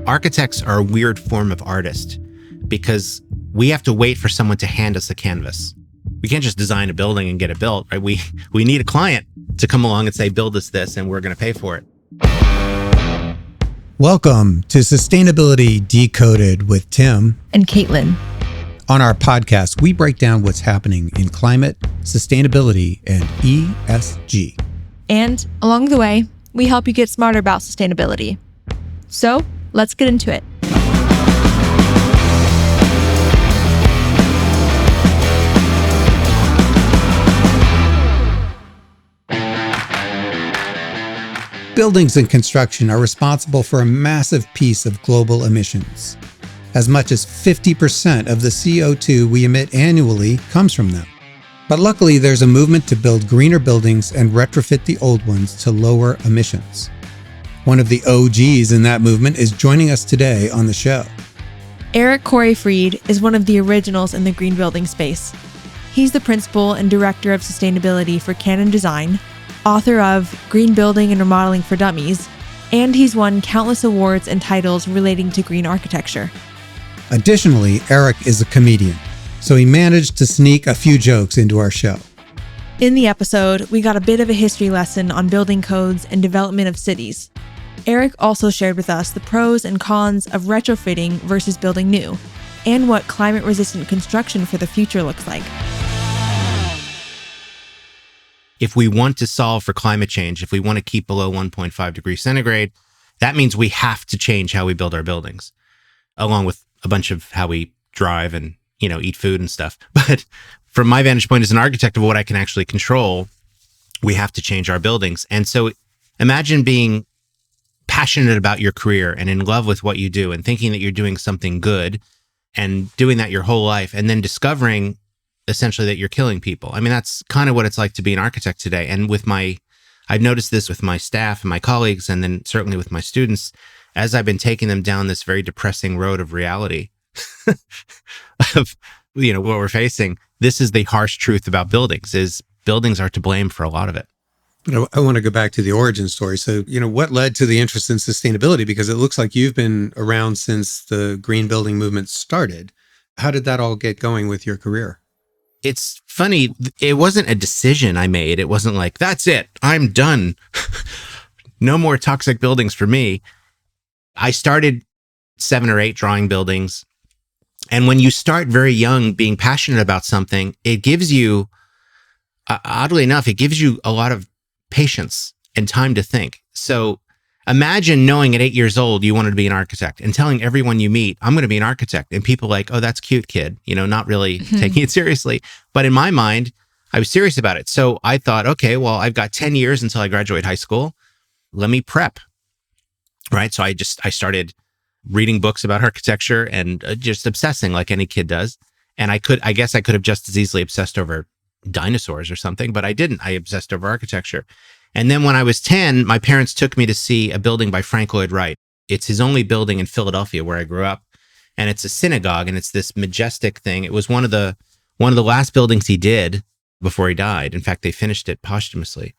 Architects are a weird form of artist because we have to wait for someone to hand us a canvas. We can't just design a building and get it built, right? We need a client to come along and say, build us this, and we're going to pay for it. Welcome to Sustainability Decoded with Tim and Caitlin. On our podcast, we break down what's happening in climate, sustainability, and ESG. And along the way, we help you get smarter about sustainability. So let's get into it. Buildings and construction are responsible for a massive piece of global emissions. As much as 50% of the CO2 we emit annually comes from them. But luckily, there's a movement to build greener buildings and retrofit the old ones to lower emissions. One of the OGs in that movement is joining us today on the show. Eric Corey-Fried is one of the originals in the green building space. He's the principal and director of sustainability for CannonDesign, author of Green Building and Remodeling for Dummies, and he's won countless awards and titles relating to green architecture. Additionally, Eric is a comedian, so he managed to sneak a few jokes into our show. In the episode, we got a bit of a history lesson on building codes and development of cities. Eric also shared with us the pros and cons of retrofitting versus building new, and what climate-resistant construction for the future looks like. If we want to solve for climate change, if we want to keep below 1.5 degrees centigrade, that means we have to change how we build our buildings, along with a bunch of how we drive and, eat food and stuff. But from my vantage point as an architect of what I can actually control, we have to change our buildings. And so imagine being passionate about your career and in love with what you do and thinking that you're doing something good and doing that your whole life, and then discovering essentially that you're killing people. I mean, that's kind of what it's like to be an architect today. And I've noticed this with my staff and my colleagues, and then certainly with my students, as I've been taking them down this very depressing road of reality of, what we're facing. This is the harsh truth about buildings, is buildings are to blame for a lot of it. I want to go back to the origin story. So, what led to the interest in sustainability? Because it looks like you've been around since the green building movement started. How did that all get going with your career? It's funny. It wasn't a decision I made. It wasn't like, that's it, I'm done. No more toxic buildings for me. I started 7 or 8 drawing buildings. And when you start very young being passionate about something, it gives you, oddly enough, it gives you a lot of patience and time to think. So imagine knowing at 8 years old you wanted to be an architect and telling everyone you meet, I'm going to be an architect. And people like, oh, that's cute, kid, not really taking it seriously. But in my mind, I was serious about it. So I thought, okay, well, I've got 10 years until I graduate high school. Let me prep. Right. So I started reading books about architecture and just obsessing like any kid does. And I guess I could have just as easily obsessed over dinosaurs or something, but I didn't. I obsessed over architecture. And then when I was 10, my parents took me to see a building by Frank Lloyd Wright. It's his only building in Philadelphia where I grew up. And it's a synagogue, and it's this majestic thing. It was one of the last buildings he did before he died. In fact, they finished it posthumously.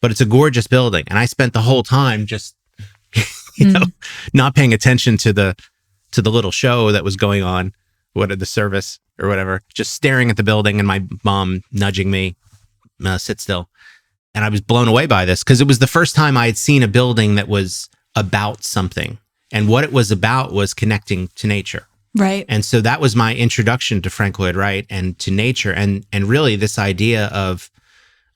But it's a gorgeous building. And I spent the whole time just not paying attention to the little show that was going on, the service or whatever, just staring at the building and my mom nudging me, sit still. And I was blown away by this because it was the first time I had seen a building that was about something. And what it was about was connecting to nature. Right. And so that was my introduction to Frank Lloyd Wright and to nature. And really this idea of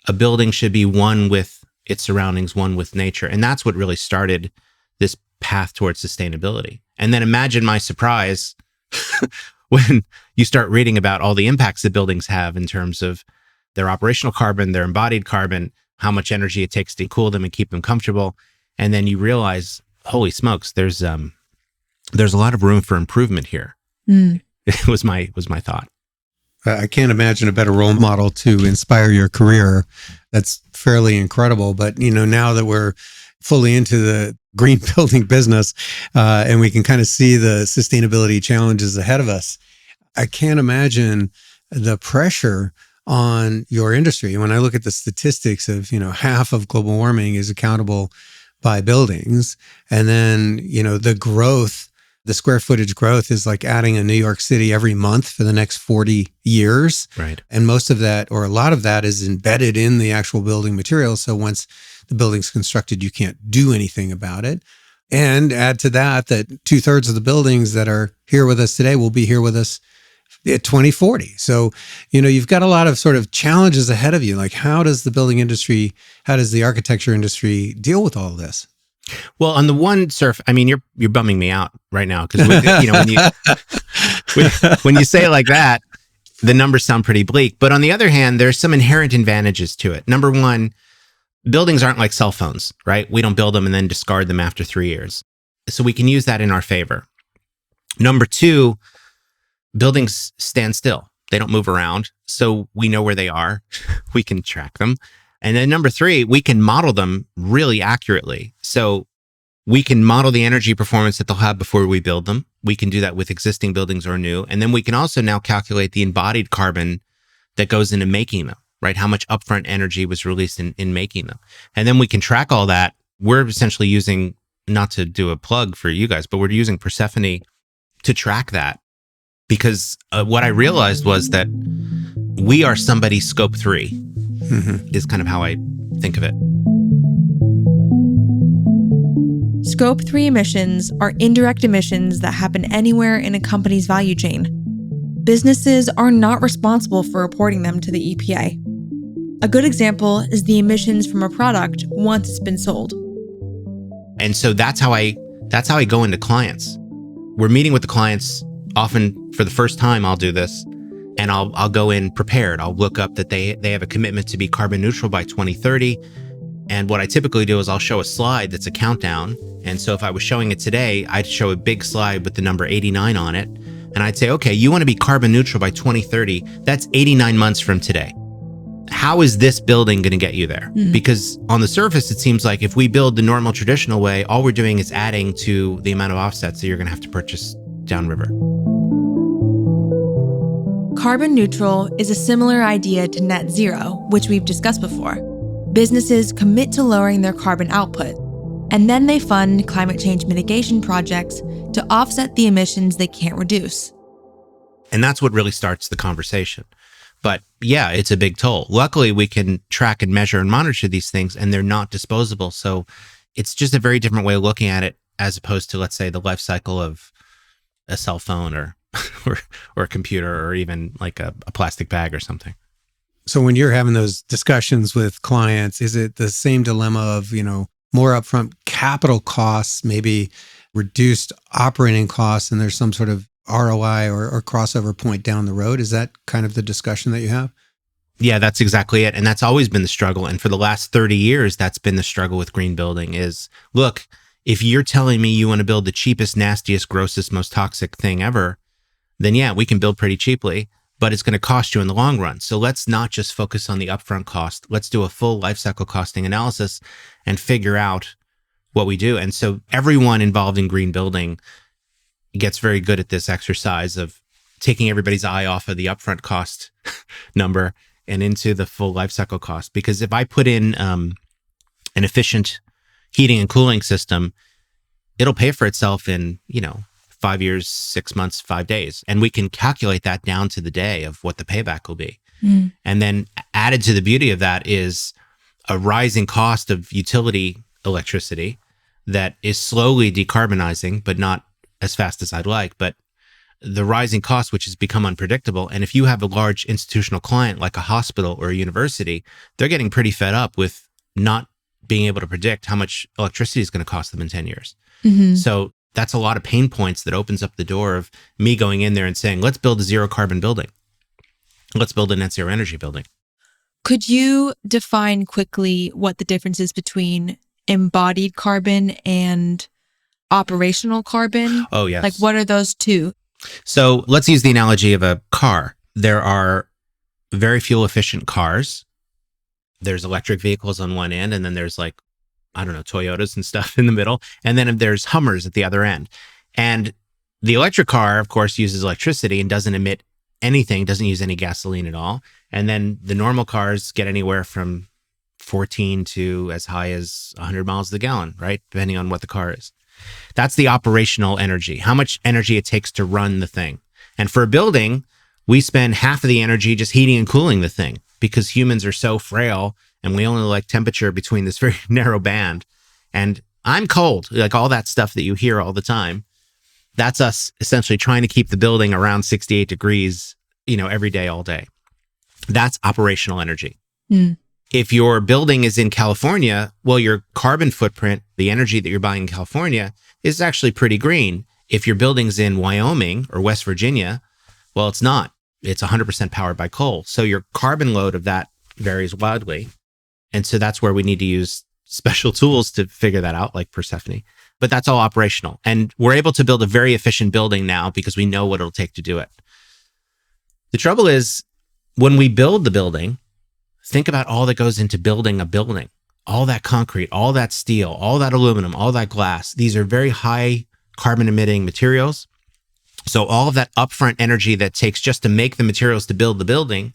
a building should be one with its surroundings, one with nature. And that's what really started this path towards sustainability. And then imagine my surprise when you start reading about all the impacts that buildings have in terms of their operational carbon, their embodied carbon, how much energy it takes to cool them and keep them comfortable. And then you realize, holy smokes, there's a lot of room for improvement here. It was my thought. I can't imagine a better role model to inspire your career. That's fairly incredible. But, now that we're fully into the green building business and we can kind of see the sustainability challenges ahead of us, I can't imagine the pressure on your industry. When I look at the statistics of, half of global warming is accountable by buildings. And then, the growth, the square footage growth is like adding a New York City every month for the next 40 years. Right. And most of that, or a lot of that, is embedded in the actual building material. So once the building's constructed, you can't do anything about it. And add to that 2/3 of the buildings that are here with us today will be here with us at 2040. So, you've got a lot of sort of challenges ahead of you. Like, how does the architecture industry deal with all of this? Well, on the one you're bumming me out right now because when you say it like that, the numbers sound pretty bleak. But on the other hand, there's some inherent advantages to it. Number one, buildings aren't like cell phones, right? We don't build them and then discard them after 3 years. So we can use that in our favor. Number two, buildings stand still. They don't move around. So we know where they are. We can track them. And then number three, we can model them really accurately. So we can model the energy performance that they'll have before we build them. We can do that with existing buildings or new. And then we can also now calculate the embodied carbon that goes into making them, right? How much upfront energy was released in making them. And then we can track all that. We're essentially using, not to do a plug for you guys, but we're using Persephone to track that. Because what I realized was that we are somebody's scope 3 is kind of how I think of it. Scope 3 emissions are indirect emissions that happen anywhere in a company's value chain. Businesses are not responsible for reporting them to the EPA. A good example is the emissions from a product once it's been sold. And so that's how I go into clients. We're meeting with the clients often for the first time. I'll do this. And I'll go in prepared. I'll look up that they have a commitment to be carbon neutral by 2030. And what I typically do is I'll show a slide that's a countdown. And so if I was showing it today, I'd show a big slide with the number 89 on it. And I'd say, okay, you want to be carbon neutral by 2030. That's 89 months from today. How is this building going to get you there? Because on the surface, it seems like if we build the normal traditional way, all we're doing is adding to the amount of offsets that you're going to have to purchase downriver. Carbon neutral is a similar idea to net zero, which we've discussed before. Businesses commit to lowering their carbon output, and then they fund climate change mitigation projects to offset the emissions they can't reduce. And that's what really starts the conversation. But yeah, it's a big toll. Luckily, we can track and measure and monitor these things, and they're not disposable. So it's just a very different way of looking at it as opposed to, let's say, the life cycle of a cell phone or a computer or even like a plastic bag or something. So when you're having those discussions with clients, is it the same dilemma of, more upfront capital costs, maybe reduced operating costs, and there's some sort of ROI or crossover point down the road? Is that kind of the discussion that you have? Yeah, that's exactly it. And that's always been the struggle. And for the last 30 years, that's been the struggle with green building is, look, if you're telling me you want to build the cheapest, nastiest, grossest, most toxic thing ever, then yeah, we can build pretty cheaply, but it's going to cost you in the long run. So let's not just focus on the upfront cost. Let's do a full life cycle costing analysis and figure out what we do. And so everyone involved in green building gets very good at this exercise of taking everybody's eye off of the upfront cost number and into the full life cycle cost. Because if I put in an efficient heating and cooling system, it'll pay for itself in, 5 years, 6 months, 5 days. And we can calculate that down to the day of what the payback will be. And then added to the beauty of that is a rising cost of utility electricity that is slowly decarbonizing, but not as fast as I'd like. But the rising cost, which has become unpredictable. And if you have a large institutional client like a hospital or a university, they're getting pretty fed up with not being able to predict how much electricity is going to cost them in 10 years. So that's a lot of pain points that opens up the door of me going in there and saying, let's build a zero carbon building. Let's build a net zero energy building. Could you define quickly what the difference is between embodied carbon and operational carbon? Oh, yes. Like, what are those two? So let's use the analogy of a car. There are very fuel efficient cars. There's electric vehicles on one end, and then there's Toyotas and stuff in the middle. And then there's Hummers at the other end. And the electric car, of course, uses electricity and doesn't emit anything, doesn't use any gasoline at all. And then the normal cars get anywhere from 14 to as high as 100 miles to the gallon, right? Depending on what the car is. That's the operational energy, how much energy it takes to run the thing. And for a building, we spend half of the energy just heating and cooling the thing because humans are so frail and we only like temperature between this very narrow band. And I'm cold, like all that stuff that you hear all the time. That's us essentially trying to keep the building around 68 degrees, every day, all day. That's operational energy. Mm. If your building is in California, well, your carbon footprint, the energy that you're buying in California, is actually pretty green. If your building's in Wyoming or West Virginia, well, it's not. It's 100% powered by coal. So your carbon load of that varies wildly. And so that's where we need to use special tools to figure that out, like Persephone. But that's all operational. And we're able to build a very efficient building now because we know what it'll take to do it. The trouble is, when we build the building, think about all that goes into building a building. All that concrete, all that steel, all that aluminum, all that glass. These are very high carbon emitting materials. So all of that upfront energy that takes just to make the materials to build the building,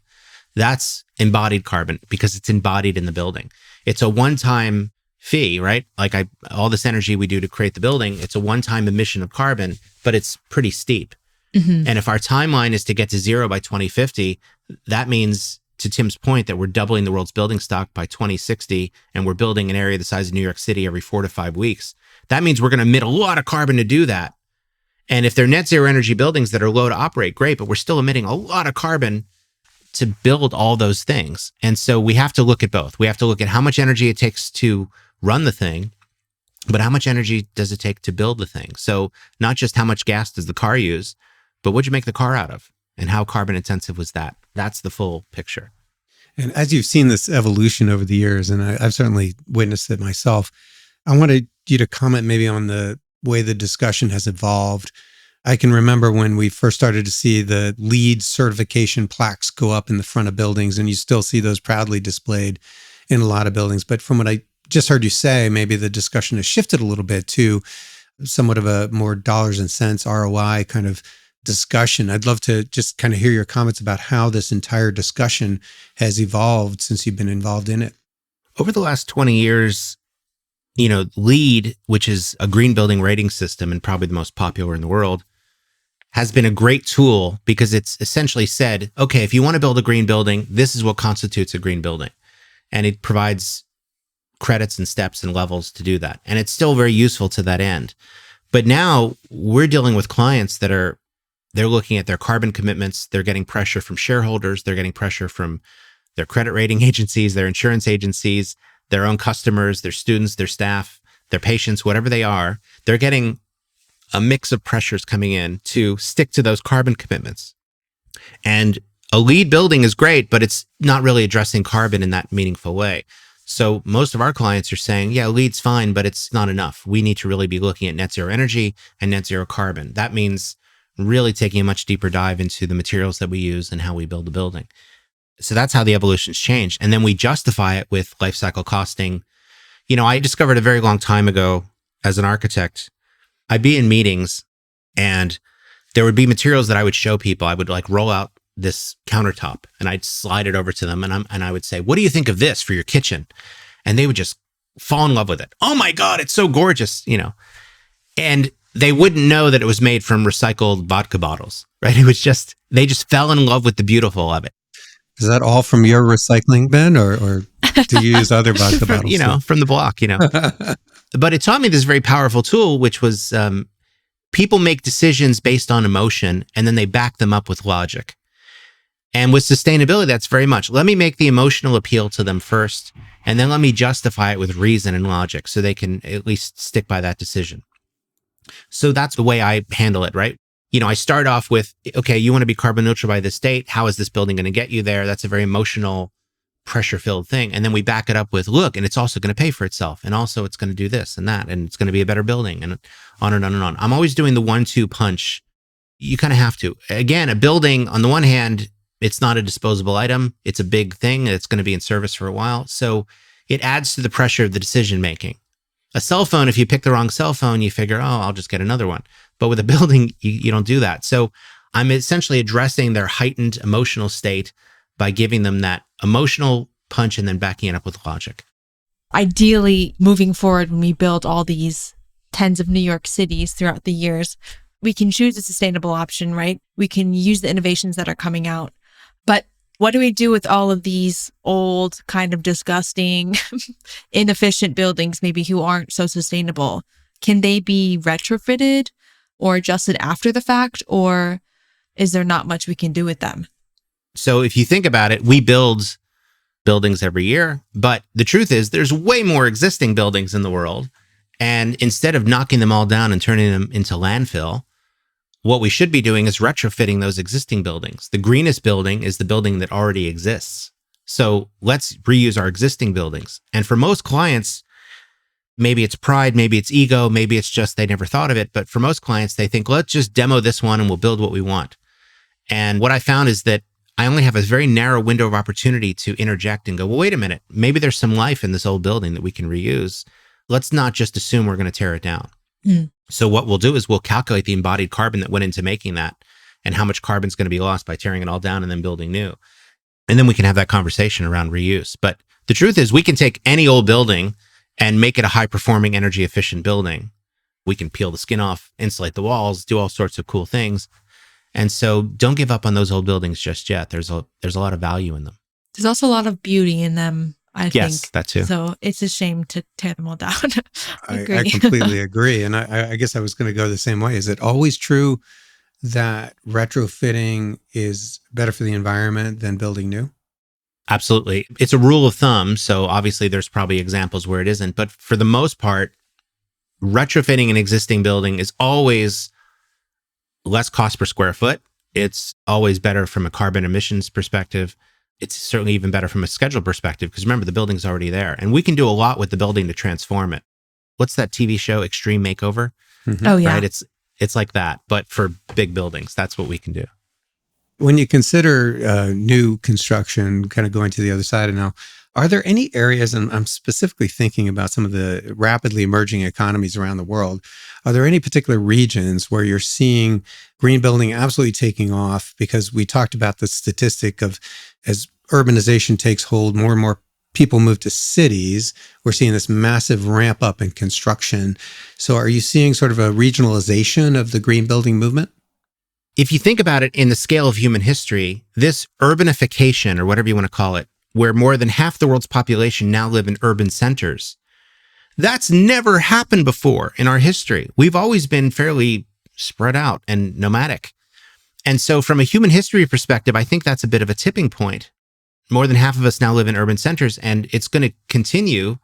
that's embodied carbon because it's embodied in the building. It's a one-time fee, right? Like all this energy we do to create the building, it's a one-time emission of carbon, but it's pretty steep. Mm-hmm. And if our timeline is to get to zero by 2050, that means, to Tim's point, that we're doubling the world's building stock by 2060, and we're building an area the size of New York City every 4 to 5 weeks. That means we're going to emit a lot of carbon to do that. And if they're net zero energy buildings that are low to operate, great, but we're still emitting a lot of carbon to build all those things. And so we have to look at both. We have to look at how much energy it takes to run the thing, but how much energy does it take to build the thing? So not just how much gas does the car use, but what'd you make the car out of? And how carbon intensive was that? That's the full picture. And as you've seen this evolution over the years, and I've certainly witnessed it myself, I wanted you to comment maybe on the way the discussion has evolved. I can remember when we first started to see the LEED certification plaques go up in the front of buildings, and you still see those proudly displayed in a lot of buildings. But from what I just heard you say, maybe the discussion has shifted a little bit to somewhat of a more dollars and cents ROI kind of discussion. I'd love to just kind of hear your comments about how this entire discussion has evolved since you've been involved in it. Over the last 20 years, LEED, which is a green building rating system and probably the most popular in the world, has been a great tool because it's essentially said, okay, if you want to build a green building, this is what constitutes a green building. And it provides credits and steps and levels to do that. And it's still very useful to that end. But now we're dealing with clients that they're looking at their carbon commitments. They're getting pressure from shareholders. They're getting pressure from their credit rating agencies, their insurance agencies, their own customers, their students, their staff, their patients, whatever they are. They're getting a mix of pressures coming in to stick to those carbon commitments. And a LEED building is great, but it's not really addressing carbon in that meaningful way. So most of our clients are saying, yeah, LEED's fine, but it's not enough. We need to really be looking at net zero energy and net zero carbon. That means really taking a much deeper dive into the materials that we use and how we build the building. So that's how the evolution's changed. And then we justify it with life cycle costing. I discovered a very long time ago as an architect, I'd be in meetings and there would be materials that I would show people. I would roll out this countertop and I'd slide it over to them and I would say, what do you think of this for your kitchen? And they would just fall in love with it. Oh my God, it's so gorgeous, And they wouldn't know that it was made from recycled vodka bottles, right? They just fell in love with the beautiful of it. Is that all from your recycling bin or do you use other vodka bottles? From the block, But it taught me this very powerful tool, which was people make decisions based on emotion and then they back them up with logic. And with sustainability, that's very much, let me make the emotional appeal to them first, and then let me justify it with reason and logic so they can at least stick by that decision. So that's the way I handle it, right? I start off with, okay, you want to be carbon neutral by this date. How is this building going to get you there? That's a very emotional, pressure-filled thing. And then we back it up with, look, and it's also going to pay for itself. And also it's going to do this and that, and it's going to be a better building, and on and on and on. I'm always doing the 1-2 punch. You kind of have to. Again, a building, on the one hand, it's not a disposable item. It's a big thing. It's going to be in service for a while. So it adds to the pressure of the decision-making. A cell phone, if you pick the wrong cell phone, you figure, I'll just get another one. But with a building, you don't do that. So I'm essentially addressing their heightened emotional state by giving them that emotional punch and then backing it up with logic. Ideally, moving forward, when we build all these tens of New York cities throughout the years, we can choose a sustainable option, right? We can use the innovations that are coming out. But what do we do with all of these old, kind of disgusting, inefficient buildings, maybe who aren't so sustainable? Can they be retrofitted or adjusted after the fact, or is there not much we can do with them? So if you think about it, we build buildings every year, but the truth is there's way more existing buildings in the world. And instead of knocking them all down and turning them into landfill, what we should be doing is retrofitting those existing buildings. The greenest building is the building that already exists. So let's reuse our existing buildings. And for most clients, maybe it's pride, maybe it's ego, maybe it's just they never thought of it. But for most clients, they think, let's just demo this one and we'll build what we want. And what I found is that I only have a very narrow window of opportunity to interject and go, well, wait a minute, maybe there's some life in this old building that we can reuse. Let's not just assume we're going to tear it down. So what we'll do is we'll calculate the embodied carbon that went into making that and how much carbon is going to be lost by tearing it all down and then building new. And then we can have that conversation around reuse. But the truth is we can take any old building and make it a high-performing, energy-efficient building. We can peel the skin off, insulate the walls, do all sorts of cool things. And so don't give up on those old buildings just yet. There's a lot of value in them. There's also a lot of beauty in them, I think. Yes, that too. So it's a shame to tear them all down. I completely agree. And I guess I was going to go the same way. Is it always true that retrofitting is better for the environment than building new? Absolutely. It's a rule of thumb. So obviously there's probably examples where it isn't. But for the most part, retrofitting an existing building is always less cost per square foot. It's always better from a carbon emissions perspective. It's certainly even better from a schedule perspective because remember, the building's already there. And we can do a lot with the building to transform it. What's that TV show, Extreme Makeover? Oh, yeah. Right? It's like that, but for big buildings. That's what we can do. When you consider new construction, kind of going to the other side of now, are there any areas, and I'm specifically thinking about some of the rapidly emerging economies around the world, are there any particular regions where you're seeing green building absolutely taking off? Because we talked about the statistic of as urbanization takes hold, more and more people move to cities, we're seeing this massive ramp up in construction. So are you seeing sort of a regionalization of the green building movement? If you think about it in the scale of human history, this urbanification, or whatever you want to call it, where more than half the world's population now live in urban centers, that's never happened before in our history. We've always been fairly spread out and nomadic. And so from a human history perspective, I think that's a bit of a tipping point. More than half of us now live in urban centers, and it's going to continue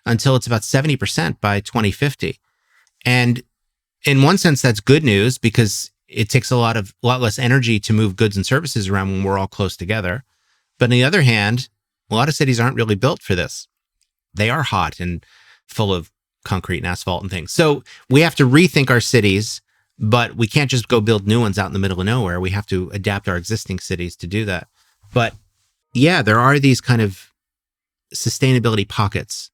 until it's about 70% by 2050. And in one sense, that's good news because it takes a lot less energy to move goods and services around when we're all close together. But on the other hand, a lot of cities aren't really built for this. They are hot and full of concrete and asphalt and things. So we have to rethink our cities, but we can't just go build new ones out in the middle of nowhere. We have to adapt our existing cities to do that. But yeah, there are these kind of sustainability pockets.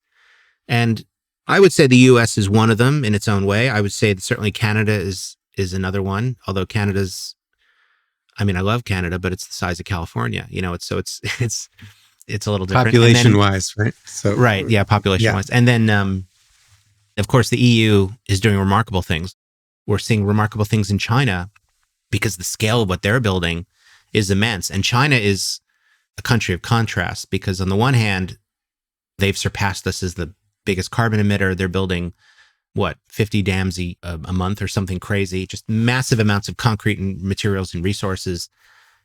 And I would say the US is one of them in its own way. I would say that certainly Canada is another one, although I love Canada, but it's the size of California, it's a little different. Population wise, right? So, right. Yeah. Population wise. And then, of course, the EU is doing remarkable things. We're seeing remarkable things in China because the scale of what they're building is immense. And China is a country of contrast because on the one hand, they've surpassed us as the biggest carbon emitter. They're building 50 dams a month or something crazy, just massive amounts of concrete and materials and resources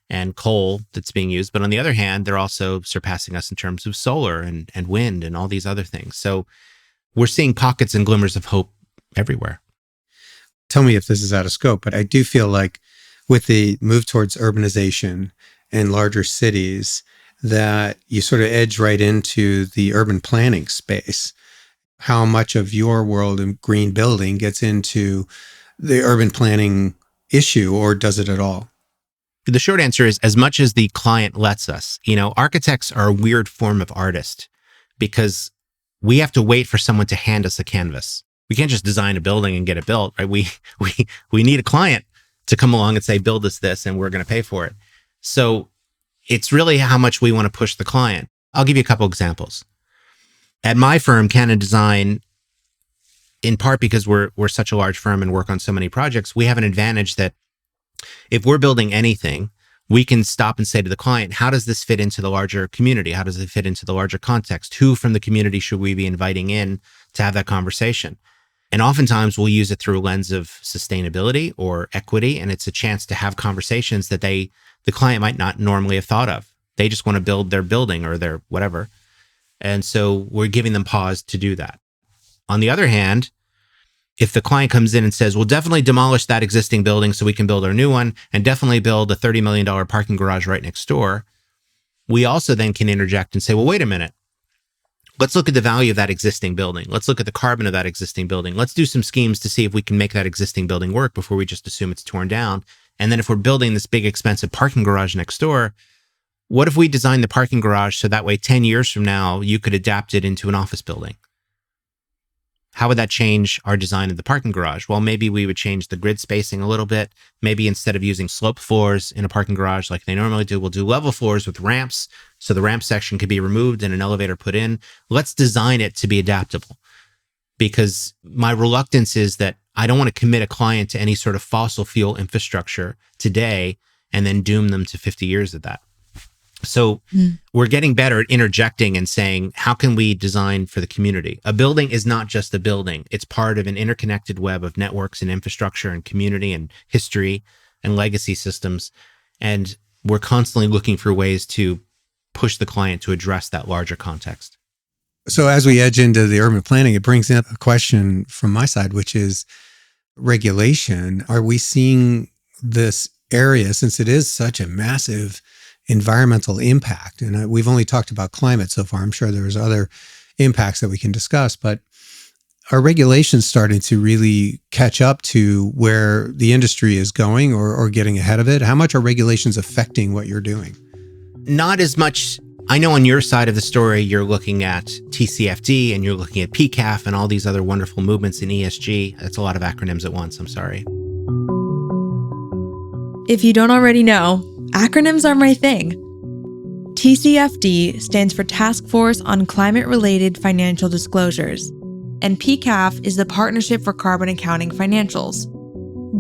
and coal that's being used. But on the other hand, they're also surpassing us in terms of solar and wind and all these other things. So we're seeing pockets and glimmers of hope everywhere. Tell me if this is out of scope, but I do feel like with the move towards urbanization and larger cities, that you sort of edge right into the urban planning space. How much of your world in green building gets into the urban planning issue, or does it at all? The short answer is as much as the client lets us. Architects are a weird form of artist because we have to wait for someone to hand us a canvas. We can't just design a building and get it built, right? We need a client to come along and say, build us this, and we're going to pay for it. So it's really how much we want to push the client. I'll give you a couple examples. At my firm, CannonDesign, in part because we're such a large firm and work on so many projects, we have an advantage that if we're building anything, we can stop and say to the client, how does this fit into the larger community? How does it fit into the larger context? Who from the community should we be inviting in to have that conversation? And oftentimes we'll use it through a lens of sustainability or equity. And it's a chance to have conversations that the client might not normally have thought of. They just want to build their building or their whatever. And so we're giving them pause to do that. On the other hand, if the client comes in and says, we'll definitely demolish that existing building so we can build our new one and definitely build a $30 million parking garage right next door, we also then can interject and say, well, wait a minute. Let's look at the value of that existing building. Let's look at the carbon of that existing building. Let's do some schemes to see if we can make that existing building work before we just assume it's torn down. And then if we're building this big, expensive parking garage next door, what if we design the parking garage so that way 10 years from now, you could adapt it into an office building? How would that change our design of the parking garage? Well, maybe we would change the grid spacing a little bit. Maybe instead of using slope floors in a parking garage like they normally do, we'll do level floors with ramps. So the ramp section could be removed and an elevator put in. Let's design it to be adaptable. Because my reluctance is that I don't want to commit a client to any sort of fossil fuel infrastructure today and then doom them to 50 years of that. So we're getting better at interjecting and saying, how can we design for the community? A building is not just a building. It's part of an interconnected web of networks and infrastructure and community and history and legacy systems. And we're constantly looking for ways to push the client to address that larger context. So as we edge into the urban planning, it brings in a question from my side, which is regulation. Are we seeing this area, since it is such a massive environmental impact, and we've only talked about climate so far, I'm sure there's other impacts that we can discuss, but are regulations starting to really catch up to where the industry is going or getting ahead of it? How much are regulations affecting what you're doing? Not as much. I know on your side of the story, you're looking at TCFD and you're looking at PCAF and all these other wonderful movements in ESG. That's a lot of acronyms at once. I'm sorry. If you don't already know, acronyms are my thing. TCFD stands for Task Force on Climate-Related Financial Disclosures, and PCAF is the Partnership for Carbon Accounting Financials.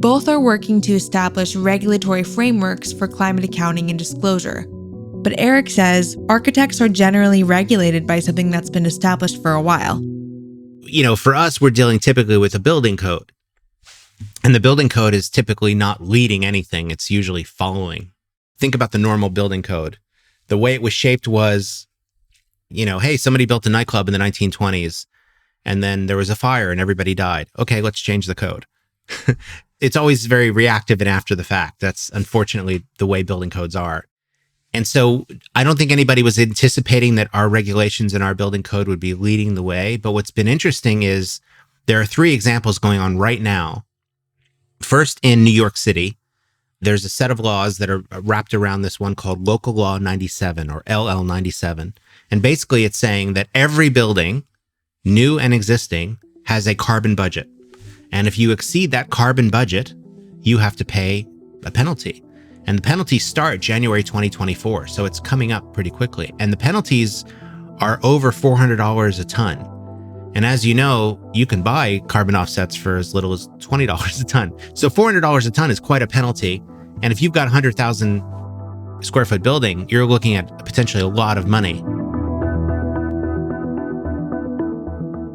Both are working to establish regulatory frameworks for climate accounting and disclosure. But Eric says architects are generally regulated by something that's been established for a while. You know, for us, we're dealing typically with a building code. And the building code is typically not leading anything. It's usually following. Think about the normal building code. The way it was shaped was, hey, somebody built a nightclub in the 1920s and then there was a fire and everybody died. Okay, let's change the code. It's always very reactive and after the fact. That's unfortunately the way building codes are. And so I don't think anybody was anticipating that our regulations and our building code would be leading the way. But what's been interesting is there are 3 examples going on right now. First, in New York City, there's a set of laws that are wrapped around this one called Local Law 97 or LL 97. And basically it's saying that every building, new and existing, has a carbon budget. And if you exceed that carbon budget, you have to pay a penalty. And the penalties start January 2024. So it's coming up pretty quickly. And the penalties are over $400 a ton. And as you know, you can buy carbon offsets for as little as $20 a ton. So $400 a ton is quite a penalty. And if you've got a 100,000 square foot building, you're looking at potentially a lot of money.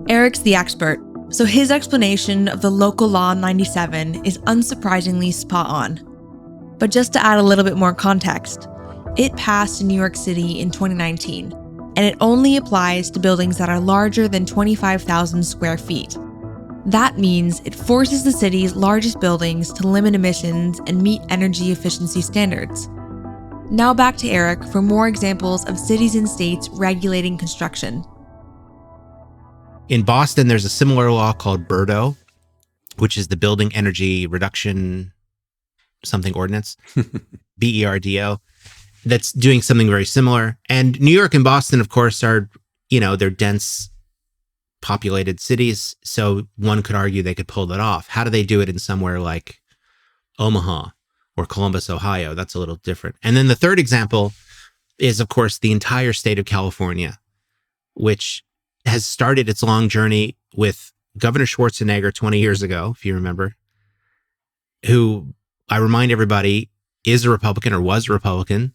Eric's the expert, so his explanation of the Local Law 97 is unsurprisingly spot on. But just to add a little bit more context, it passed in New York City in 2019. And it only applies to buildings that are larger than 25,000 square feet. That means it forces the city's largest buildings to limit emissions and meet energy efficiency standards. Now back to Eric for more examples of cities and states regulating construction. In Boston, there's a similar law called BERDO, which is the Building Energy Reduction something ordinance, BERDO. That's doing something very similar. And New York and Boston, of course, are, they're dense populated cities. So one could argue they could pull that off. How do they do it in somewhere like Omaha or Columbus, Ohio? That's a little different. And then the third example is, of course, the entire state of California, which has started its long journey with Governor Schwarzenegger 20 years ago, if you remember, who, I remind everybody, is a Republican or was a Republican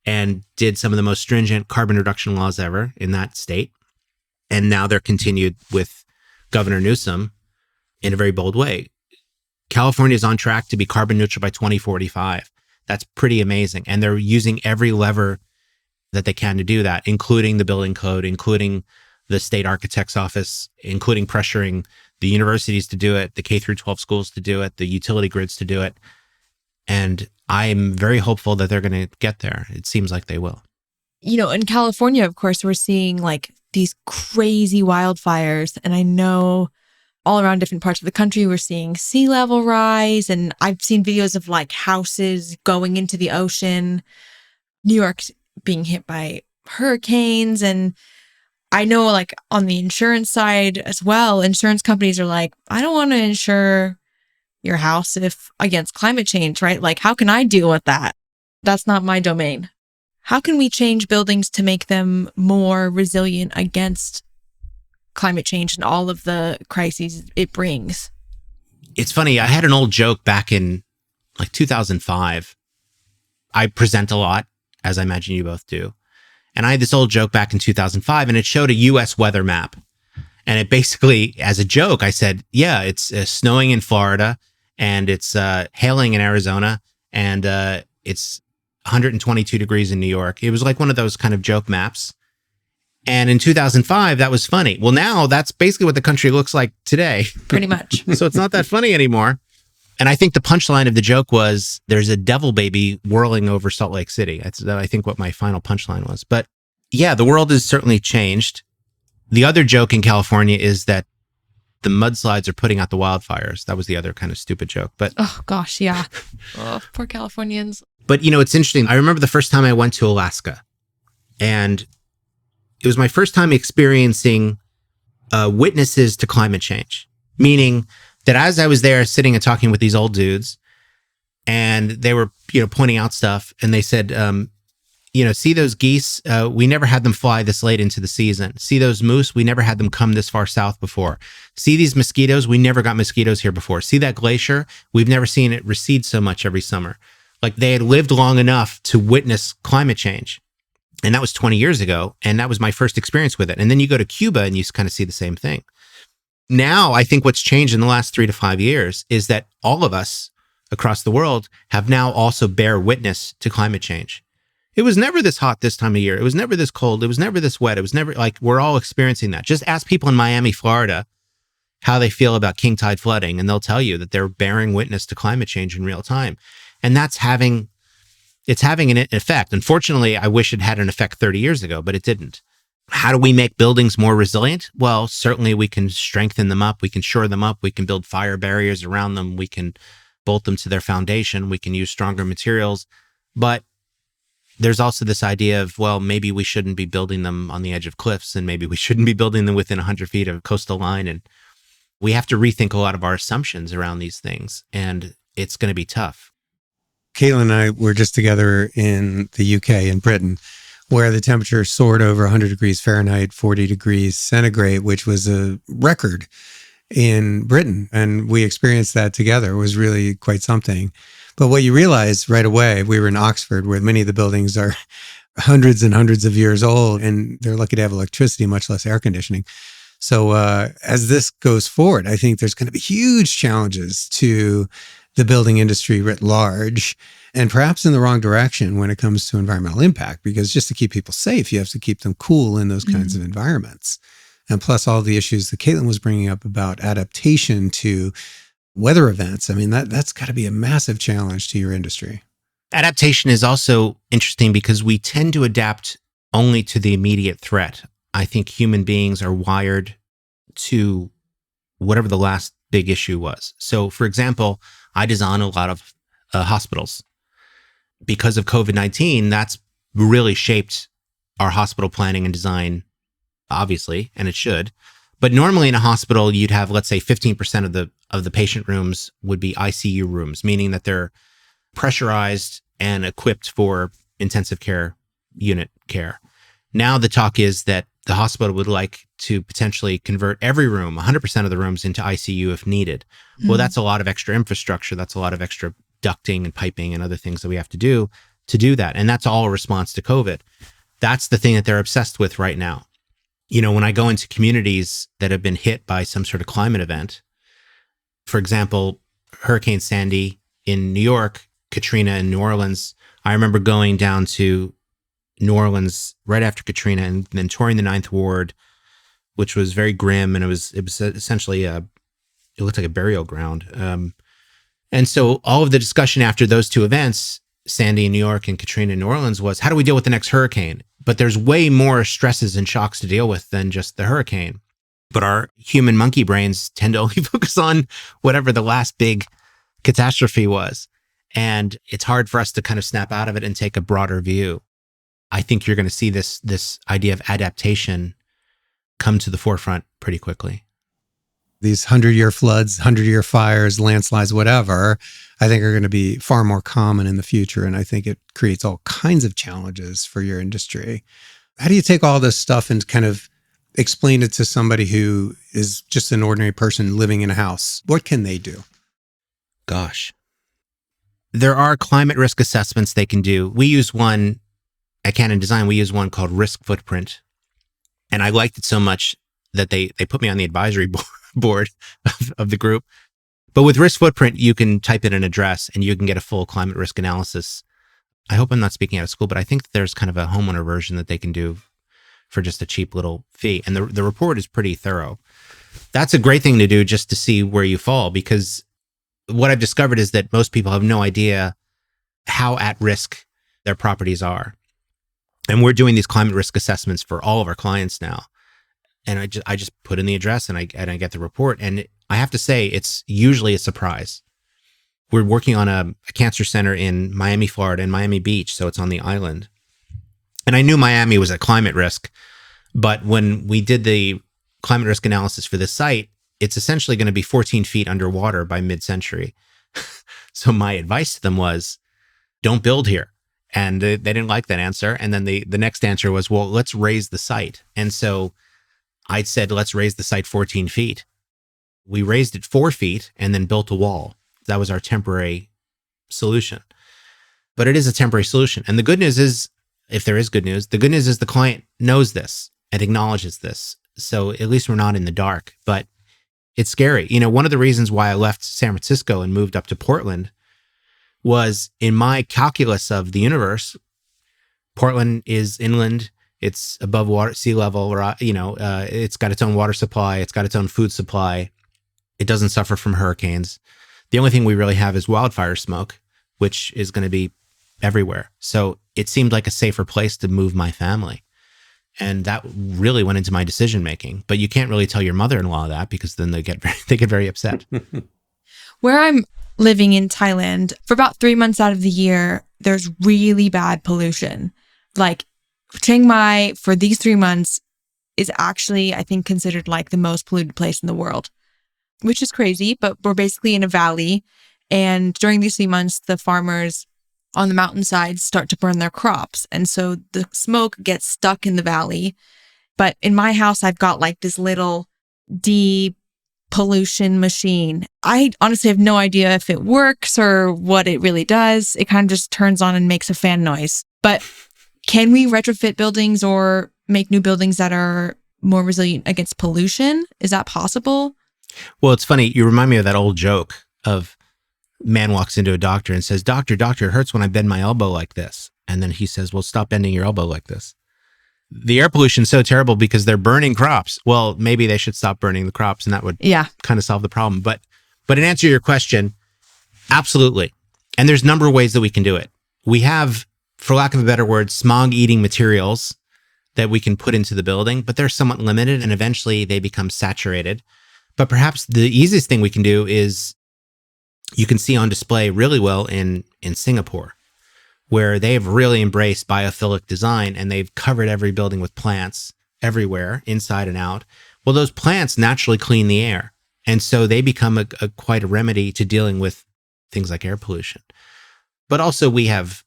and did some of the most stringent carbon reduction laws ever in that state. And now they're continued with Governor Newsom in a very bold way. California is on track to be carbon neutral by 2045. That's pretty amazing. And they're using every lever that they can to do that, including the building code, including the state architect's office, including pressuring the universities to do it, the K through 12 schools to do it, the utility grids to do it. And I'm very hopeful that they're going to get there. It seems like they will. You know, in California, of course, we're seeing like these crazy wildfires. And I know all around different parts of the country, we're seeing sea level rise. And I've seen videos of like houses going into the ocean, New York being hit by hurricanes. And I know like on the insurance side as well, insurance companies are like, I don't want to insure your house against climate change, right? Like, how can I deal with that? That's not my domain. How can we change buildings to make them more resilient against climate change and all of the crises it brings? It's funny. I had an old joke back in like 2005. I present a lot, as I imagine you both do. And I had this old joke back in 2005, and it showed a U.S. weather map. And it basically, as a joke, I said, yeah, it's snowing in Florida, and it's hailing in Arizona, and it's 122 degrees in New York. It was like one of those kind of joke maps. And in 2005, that was funny. Well, now that's basically what the country looks like today. Pretty much. So it's not that funny anymore. And I think the punchline of the joke was there's a devil baby whirling over Salt Lake City. That's, I think, what my final punchline was. But yeah, the world has certainly changed. The other joke in California is that the mudslides are putting out the wildfires. That was the other kind of stupid joke. But oh, gosh, yeah. Oh, poor Californians. But, you know, it's interesting. I remember the first time I went to Alaska, and it was my first time experiencing witnesses to climate change, meaning that as I was there sitting and talking with these old dudes, and they were, you know, pointing out stuff, and they said, you know, see those geese? We never had them fly this late into the season. See those moose? We never had them come this far south before. See these mosquitoes? We never got mosquitoes here before. See that glacier? We've never seen it recede so much every summer. Like, they had lived long enough to witness climate change. And that was 20 years ago. And that was my first experience with it. And then you go to Cuba and you kind of see the same thing. Now, I think what's changed in the last 3 to 5 years is that all of us across the world have now also bear witness to climate change. It was never this hot this time of year. It was never this cold. It was never this wet. It was never like, we're all experiencing that. Just ask people in Miami, Florida, how they feel about king tide flooding, and they'll tell you that they're bearing witness to climate change in real time. And that's having an effect. Unfortunately, I wish it had an effect 30 years ago, but it didn't. How do we make buildings more resilient? Well, certainly we can strengthen them up. We can shore them up. We can build fire barriers around them. We can bolt them to their foundation. We can use stronger materials. But there's also this idea of, well, maybe we shouldn't be building them on the edge of cliffs, and maybe we shouldn't be building them within 100 feet of a coastal line. And we have to rethink a lot of our assumptions around these things. And it's going to be tough. Caitlin and I were just together in the UK, in Britain, where the temperature soared over 100 degrees Fahrenheit, 40 degrees centigrade, which was a record in Britain. And we experienced that together. It was really quite something. But what you realize right away, we were in Oxford, where many of the buildings are hundreds and hundreds of years old, and they're lucky to have electricity, much less air conditioning. So as this goes forward, I think there's going to be huge challenges to the building industry writ large, and perhaps in the wrong direction when it comes to environmental impact, because just to keep people safe, you have to keep them cool in those kinds of environments. And plus all the issues that Caitlin was bringing up about adaptation to weather events. I mean, that's got to be a massive challenge to your industry. Adaptation is also interesting because we tend to adapt only to the immediate threat. I think human beings are wired to whatever the last big issue was. So, for example, I design a lot of hospitals. Because of COVID-19, that's really shaped our hospital planning and design, obviously, and it should. But normally in a hospital, you'd have, let's say, 15% of the patient rooms would be ICU rooms, meaning that they're pressurized and equipped for intensive care unit care. Now the talk is that the hospital would like to potentially convert every room, 100% of the rooms, into ICU if needed. Well, that's a lot of extra infrastructure. That's a lot of extra ducting and piping and other things that we have to do that. And that's all a response to COVID. That's the thing that they're obsessed with right now. You know, when I go into communities that have been hit by some sort of climate event, for example, Hurricane Sandy in New York, Katrina in New Orleans, I remember going down to New Orleans right after Katrina and then touring the Ninth Ward, which was very grim. And it was essentially it looked like a burial ground. And so all of the discussion after those two events, Sandy in New York and Katrina in New Orleans, was how do we deal with the next hurricane? But there's way more stresses and shocks to deal with than just the hurricane. But our human monkey brains tend to only focus on whatever the last big catastrophe was. And it's hard for us to kind of snap out of it and take a broader view. I think you're going to see this idea of adaptation come to the forefront pretty quickly. These 100-year floods, 100-year fires, landslides, whatever, I think are going to be far more common in the future. And I think it creates all kinds of challenges for your industry. How do you take all this stuff and kind of explain it to somebody who is just an ordinary person living in a house? What can they do? Gosh. There are climate risk assessments they can do. We use one at CannonDesign. We use one called Risk Footprint. And I liked it so much that they put me on the advisory board of the group. But with Risk Footprint, you can type in an address and you can get a full climate risk analysis. I hope I'm not speaking out of school, but I think there's kind of a homeowner version that they can do for just a cheap little fee. And the report is pretty thorough. That's a great thing to do just to see where you fall, because what I've discovered is that most people have no idea how at risk their properties are. And we're doing these climate risk assessments for all of our clients now. And I just put in the address and I get the report. And I have to say, it's usually a surprise. We're working on a cancer center in Miami, Florida, and Miami Beach. So it's on the island. And I knew Miami was at climate risk. But when we did the climate risk analysis for this site, it's essentially going to be 14 feet underwater by mid-century. So my advice to them was, don't build here. And they didn't like that answer. And then the next answer was, well, let's raise the site. And so I said, let's raise the site 14 feet. We raised it 4 feet and then built a wall. That was our temporary solution. But it is a temporary solution. And the good news is, if there is good news, the good news is the client knows this and acknowledges this. So at least we're not in the dark. But it's scary. You know, one of the reasons why I left San Francisco and moved up to Portland was in my calculus of the universe. Portland is inland. It's above sea level, or, it's got its own water supply. It's got its own food supply. It doesn't suffer from hurricanes. The only thing we really have is wildfire smoke, which is going to be everywhere. So it seemed like a safer place to move my family. And that really went into my decision making. But you can't really tell your mother-in-law that, because then they get very upset. Where I'm living in Thailand, for about 3 months out of the year, there's really bad pollution. Like Chiang Mai, for these 3 months, is actually, I think, considered like the most polluted place in the world, which is crazy. But we're basically in a valley. And during these 3 months, the farmers on the mountainside start to burn their crops. And so the smoke gets stuck in the valley. But in my house, I've got like this little pollution machine. I honestly have no idea if it works or what it really does. It kind of just turns on and makes a fan noise. But can we retrofit buildings or make new buildings that are more resilient against pollution? Is that possible? Well, it's funny. You remind me of that old joke of man walks into a doctor and says, doctor, it hurts when I bend my elbow like this. And then he says, well, stop bending your elbow like this. The air pollution is so terrible because they're burning crops. Well, maybe they should stop burning the crops, and that would kind of solve the problem. But in answer to your question, absolutely. And there's a number of ways that we can do it. We have, for lack of a better word, smog-eating materials that we can put into the building, but they're somewhat limited, and eventually they become saturated. But perhaps the easiest thing we can do is, you can see on display really well in Singapore, where they've really embraced biophilic design, and they've covered every building with plants everywhere, inside and out. Well, those plants naturally clean the air. And so they become quite a remedy to dealing with things like air pollution. But also we have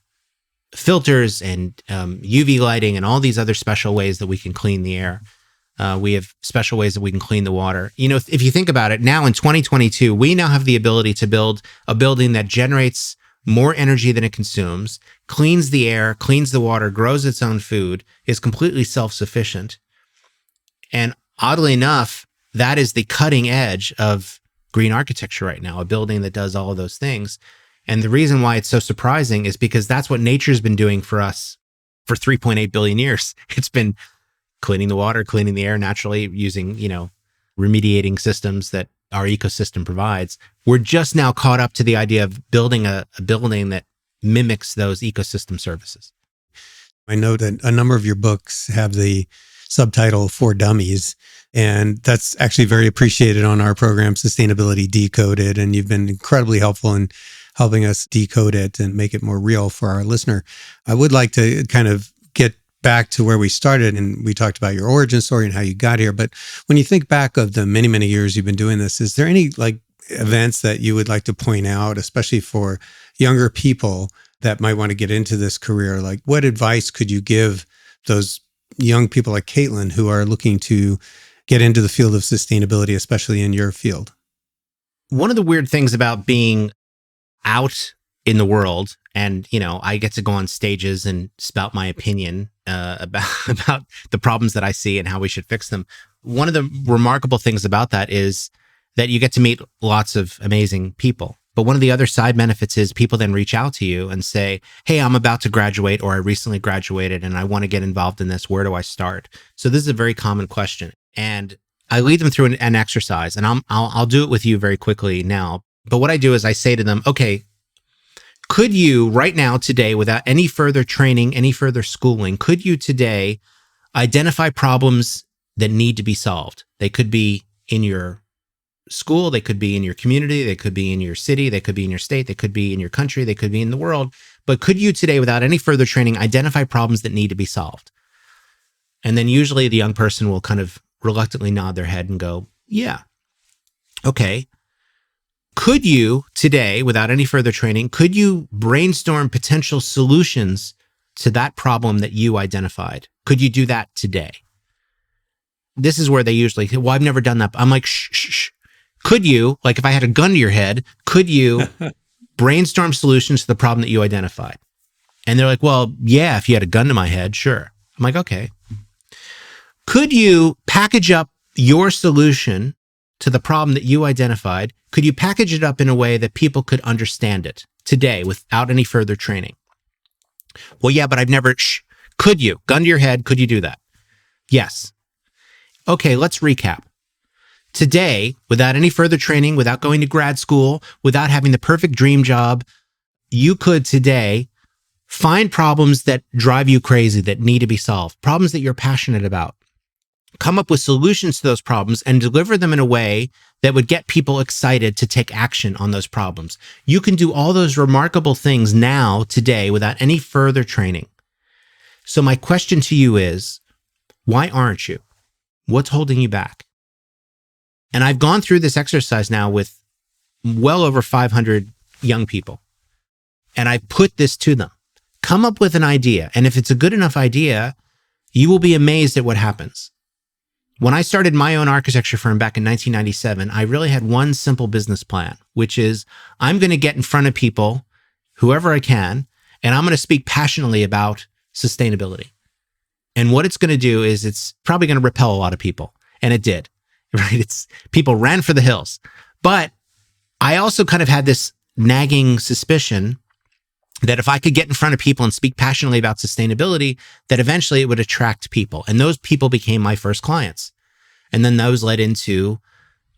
filters and UV lighting and all these other special ways that we can clean the air. We have special ways that we can clean the water. You know, if you think about it, now in 2022, we now have the ability to build a building that generates more energy than it consumes, cleans the air, cleans the water, grows its own food, is completely self-sufficient. And oddly enough, that is the cutting edge of green architecture right now, a building that does all of those things. And the reason why it's so surprising is because that's what nature's been doing for us for 3.8 billion years. It's been cleaning the water, cleaning the air naturally using, remediating systems that our ecosystem provides. We're just now caught up to the idea of building a building that mimics those ecosystem services. I know that a number of your books have the subtitle For Dummies, and that's actually very appreciated on our program, Sustainability Decoded, and you've been incredibly helpful in helping us decode it and make it more real for our listener. I would like to kind of get back to where we started, and we talked about your origin story and how you got here. But when you think back of the many, many years you've been doing this, is there any events that you would like to point out, especially for younger people that might want to get into this career? Like, what advice could you give those young people like Caitlin who are looking to get into the field of sustainability, especially in your field? One of the weird things about being out in the world, and I get to go on stages and spout my opinion about the problems that I see and how we should fix them. One of the remarkable things about that is that you get to meet lots of amazing people. But one of the other side benefits is people then reach out to you and say, hey, I'm about to graduate, or I recently graduated and I want to get involved in this. Where do I start? So this is a very common question. And I lead them through an exercise, and I'll do it with you very quickly now. But what I do is I say to them, okay, could you right now today, without any further training, any further schooling, could you today identify problems that need to be solved? They could be in your school, they could be in your community, they could be in your city, they could be in your state, they could be in your country, they could be in the world. But could you today, without any further training, identify problems that need to be solved? And then usually the young person will kind of reluctantly nod their head and go, yeah, okay. Could you today, without any further training, could you brainstorm potential solutions to that problem that you identified? Could you do that today? This is where they usually, well, I've never done that. I'm like, shh. Could you, like if I had a gun to your head, could you brainstorm solutions to the problem that you identified? And they're like, well, yeah, if you had a gun to my head, sure. I'm like, okay. Could you package up your solution to the problem that you identified? Could you package it up in a way that people could understand it today without any further training? Well, yeah, but I've never, could you? Gun to your head, could you do that? Yes. Okay, let's recap. Today, without any further training, without going to grad school, without having the perfect dream job, you could today find problems that drive you crazy, that need to be solved, problems that you're passionate about. Come up with solutions to those problems and deliver them in a way that would get people excited to take action on those problems. You can do all those remarkable things now, today, without any further training. So my question to you is, why aren't you? What's holding you back? And I've gone through this exercise now with well over 500 young people. And I put this to them. Come up with an idea. And if it's a good enough idea, you will be amazed at what happens. When I started my own architecture firm back in 1997, I really had one simple business plan, which is I'm going to get in front of people, whoever I can, and I'm going to speak passionately about sustainability. And what it's going to do is it's probably going to repel a lot of people. And it did, right? People ran for the hills. But I also kind of had this nagging suspicion that if I could get in front of people and speak passionately about sustainability, that eventually it would attract people. And those people became my first clients. And then those led into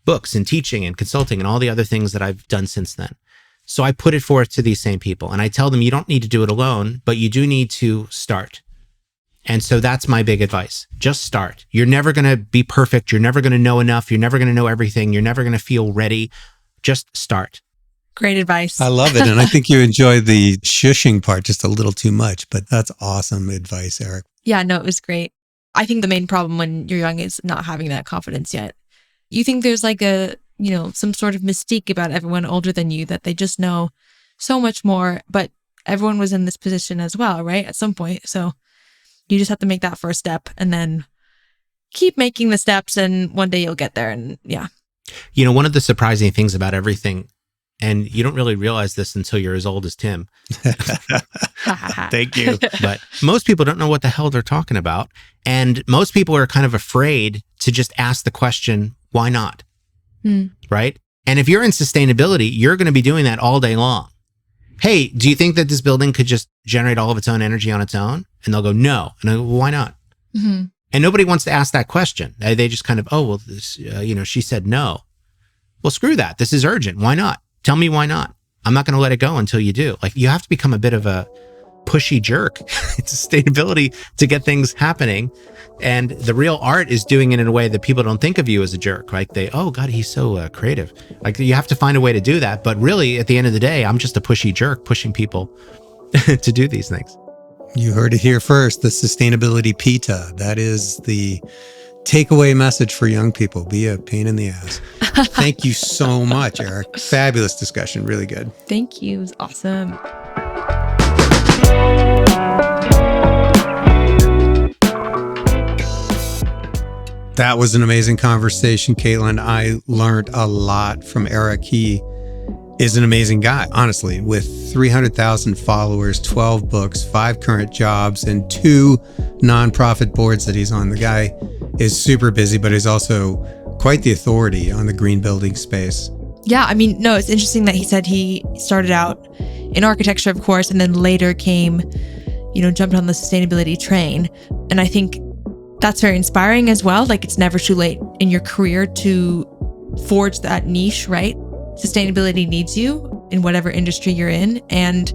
books and teaching and consulting and all the other things that I've done since then. So I put it forth to these same people and I tell them, you don't need to do it alone, but you do need to start. And so that's my big advice. Just start. You're never going to be perfect. You're never going to know enough. You're never going to know everything. You're never going to feel ready. Just start. Great advice. I love it. And I think you enjoyed the shushing part just a little too much, but that's awesome advice, Eric. Yeah, no, it was great. I think the main problem when you're young is not having that confidence yet. You think there's like some sort of mystique about everyone older than you, that they just know so much more. But everyone was in this position as well, right? At some point. So you just have to make that first step and then keep making the steps, and one day you'll get there. And yeah. You know, one of the surprising things about everything, and you don't really realize this until you're as old as Tim. Thank you. But most people don't know what the hell they're talking about. And most people are kind of afraid to just ask the question, why not? Right? And if you're in sustainability, you're going to be doing that all day long. Hey, do you think that this building could just generate all of its own energy on its own? And they'll go, no. And I go, well, why not? And nobody wants to ask that question. They just kind of, oh, well, this, she said no. Well, screw that. This is urgent. Why not? Tell me why not. I'm not going to let it go until you do. Like, you have to become a bit of a pushy jerk in sustainability to get things happening. And the real art is doing it in a way that people don't think of you as a jerk. Like oh God, he's so creative. Like, you have to find a way to do that. But really, at the end of the day, I'm just a pushy jerk pushing people to do these things. You heard it here first, the sustainability PITA. That is the takeaway message for young people. Be a pain in the ass. Thank you so much, Eric. Fabulous discussion. Really good. Thank you. It was awesome. That was an amazing conversation, Caitlin. I learned a lot from Eric. He is an amazing guy, honestly, with 300,000 followers, 12 books, 5 current jobs, and 2 nonprofit boards that he's on. The guy is super busy, but he's also quite the authority on the green building space. Yeah, I mean, no, it's interesting that he said he started out in architecture, of course, and then later jumped on the sustainability train. And I think that's very inspiring as well. Like, it's never too late in your career to forge that niche, right? Sustainability needs you in whatever industry you're in. And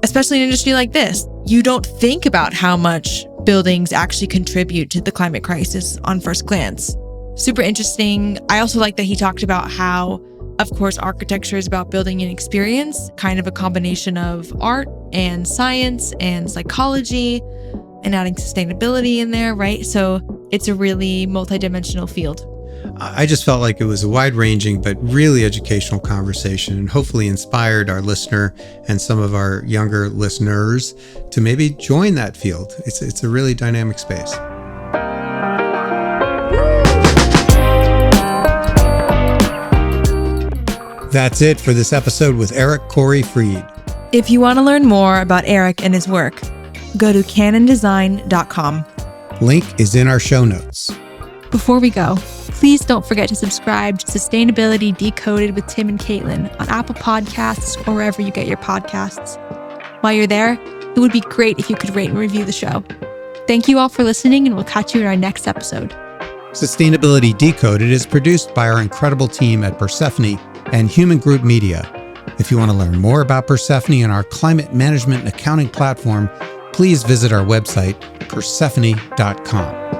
especially in an industry like this, you don't think about how much buildings actually contribute to the climate crisis on first glance. Super interesting. I also like that he talked about how, of course, architecture is about building an experience, kind of a combination of art and science and psychology, and adding sustainability in there, right? So it's a really multidimensional field. I just felt like it was a wide-ranging but really educational conversation, and hopefully inspired our listener and some of our younger listeners to maybe join that field. It's a really dynamic space. That's it for this episode with Eric Corey Freed. If you want to learn more about Eric and his work, go to CannonDesign.com. Link is in our show notes. Before we go, please don't forget to subscribe to Sustainability Decoded with Tim and Caitlin on Apple Podcasts or wherever you get your podcasts. While you're there, it would be great if you could rate and review the show. Thank you all for listening, and we'll catch you in our next episode. Sustainability Decoded is produced by our incredible team at Persephone and Human Group Media. If you want to learn more about Persephone and our climate management and accounting platform, please visit our website, persephone.com.